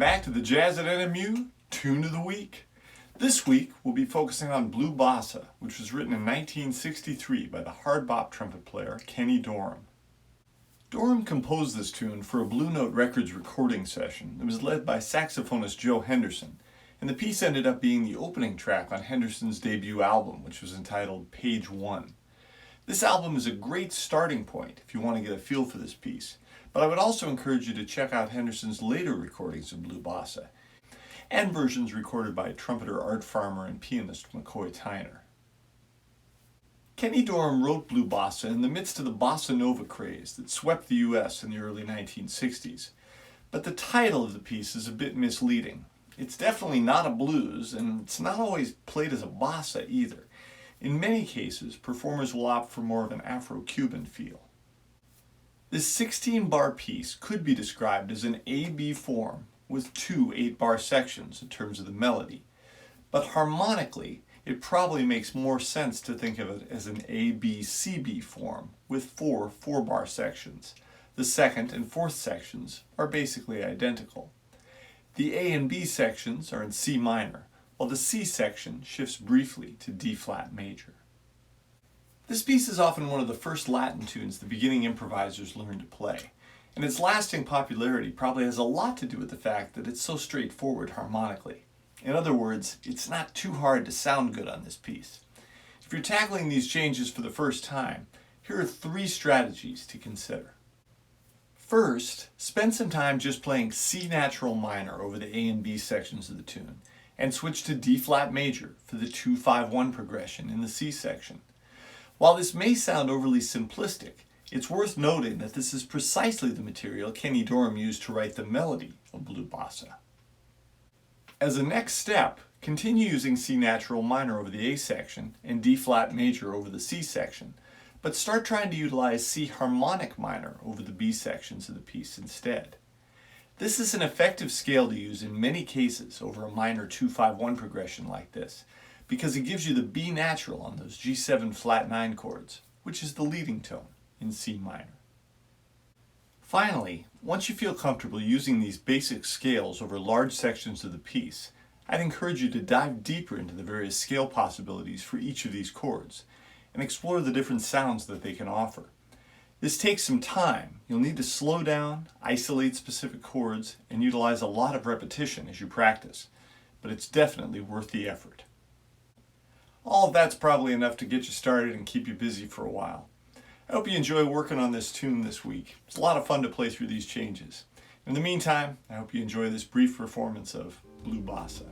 back to the Jazz at NMU Tune of the Week. This week we'll be focusing on Blue Bossa, which was written in 1963 by the hard bop trumpet player Kenny Dorham. Dorham composed this tune for a Blue Note Records recording session that was led by saxophonist Joe Henderson, and the piece ended up being the opening track on Henderson's debut album, which was entitled Page 1. This album is a great starting point if you want to get a feel for this piece, but I would also encourage you to check out Henderson's later recordings of Blue Bossa, and versions recorded by trumpeter Art Farmer and pianist McCoy Tyner. Kenny Dorham wrote Blue Bossa in the midst of the bossa nova craze that swept the US in the early 1960s, but the title of the piece is a bit misleading. It's definitely not a blues, and it's not always played as a bossa either. In many cases, performers will opt for more of an Afro-Cuban feel. This 16-bar piece could be described as an A-B form with two 8-bar sections in terms of the melody, but harmonically, it probably makes more sense to think of it as an A-B-C-B form with four 4-bar sections. The second and fourth sections are basically identical. The A and B sections are in C minor, while the C section shifts briefly to D-flat major. This piece is often one of the first Latin tunes the beginning improvisers learned to play, and its lasting popularity probably has a lot to do with the fact that it's so straightforward harmonically. In other words, it's not too hard to sound good on this piece. If you're tackling these changes for the first time, here are 3 strategies to consider. First, spend some time just playing C natural minor over the A and B sections of the tune, and switch to D-flat major for the 2-5-1 progression in the C section. While this may sound overly simplistic, it's worth noting that this is precisely the material Kenny Dorham used to write the melody of Blue Bossa. As a next step, continue using C natural minor over the A section and D-flat major over the C section, but start trying to utilize C harmonic minor over the B sections of the piece instead. This is an effective scale to use in many cases over a minor 2-5-1 progression like this, because it gives you the B natural on those G7 flat 9 chords, which is the leading tone in C minor. Finally, once you feel comfortable using these basic scales over large sections of the piece, I'd encourage you to dive deeper into the various scale possibilities for each of these chords, and explore the different sounds that they can offer. This takes some time. You'll need to slow down, isolate specific chords, and utilize a lot of repetition as you practice, but it's definitely worth the effort. All of that's probably enough to get you started and keep you busy for a while. I hope you enjoy working on this tune this week. It's a lot of fun to play through these changes. In the meantime, I hope you enjoy this brief performance of Blue Bossa.